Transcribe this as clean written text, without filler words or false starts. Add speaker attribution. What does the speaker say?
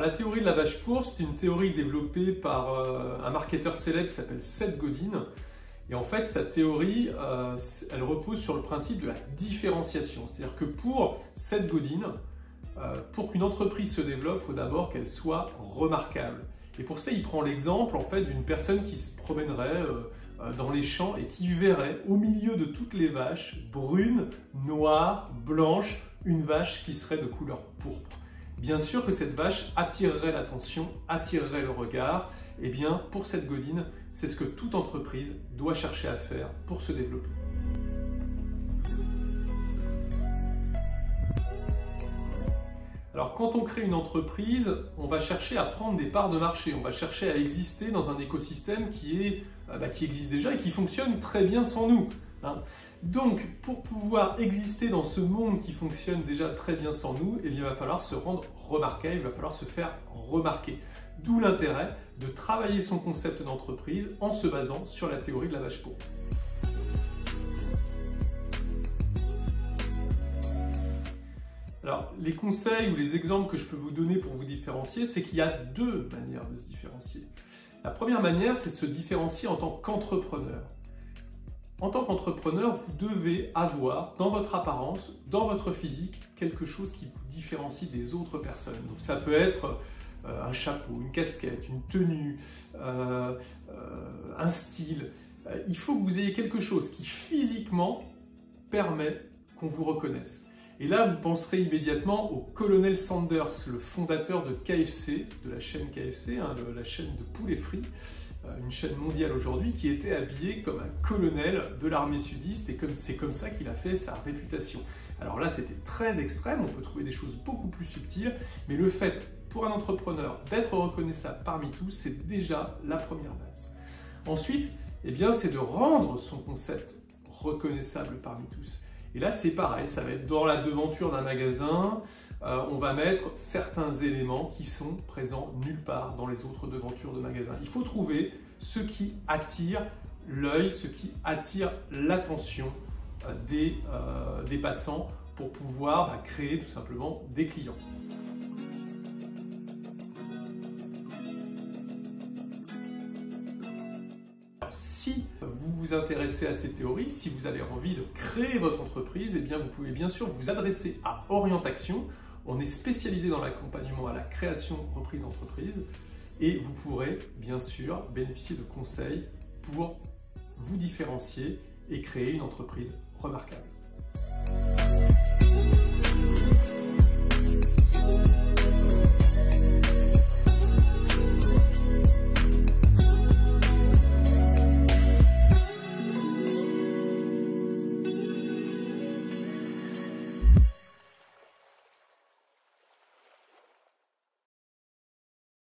Speaker 1: la théorie de la vache pourpre, c'est une théorie développée par un marketeur célèbre qui s'appelle Seth Godin. Et en fait, sa théorie, elle repose sur le principe de la différenciation. C'est-à-dire que pour Seth Godin, pour qu'une entreprise se développe, il faut d'abord qu'elle soit remarquable. Et pour ça, il prend l'exemple en fait d'une personne qui se promènerait dans les champs et qui verrait au milieu de toutes les vaches, brunes, noires, blanches, une vache qui serait de couleur pourpre. Bien sûr que cette vache attirerait l'attention, attirerait le regard. Et bien, pour Seth Godin, c'est ce que toute entreprise doit chercher à faire pour se développer. Alors, quand on crée une entreprise, on va chercher à prendre des parts de marché. On va chercher à exister dans un écosystème qui existe déjà et qui fonctionne très bien sans nous. Donc, pour pouvoir exister dans ce monde qui fonctionne déjà très bien sans nous, il va falloir se rendre remarquable, il va falloir se faire remarquer. D'où l'intérêt de travailler son concept d'entreprise en se basant sur la théorie de la vache pourpre. Alors, les conseils ou les exemples que je peux vous donner pour vous différencier, c'est qu'il y a deux manières de se différencier. La première manière, c'est de se différencier en tant qu'entrepreneur. En tant qu'entrepreneur, vous devez avoir dans votre apparence, dans votre physique, quelque chose qui vous différencie des autres personnes. Donc ça peut être un chapeau, une casquette, une tenue, un style. Il faut que vous ayez quelque chose qui physiquement permet qu'on vous reconnaisse. Et là, vous penserez immédiatement au colonel Sanders, le fondateur de KFC, de la chaîne KFC, la chaîne de poulet frit, une chaîne mondiale aujourd'hui, qui était habillé comme un colonel de l'armée sudiste, et c'est comme ça qu'il a fait sa réputation. Alors là, c'était très extrême, on peut trouver des choses beaucoup plus subtiles, mais le fait, pour un entrepreneur, d'être reconnaissable parmi tous, c'est déjà la première base. Ensuite, eh bien, c'est de rendre son concept reconnaissable parmi tous. Et là, c'est pareil, ça va être dans la devanture d'un magasin, on va mettre certains éléments qui sont présents nulle part dans les autres devantures de magasins. Il faut trouver ce qui attire l'œil, ce qui attire l'attention des passants pour pouvoir créer tout simplement des clients. Si vous vous intéressez à ces théories, si vous avez envie de créer votre entreprise, eh bien vous pouvez bien sûr vous adresser à Orientaction. On est spécialisé dans l'accompagnement à la création reprise d'entreprise et vous pourrez bien sûr bénéficier de conseils pour vous différencier et créer une entreprise remarquable.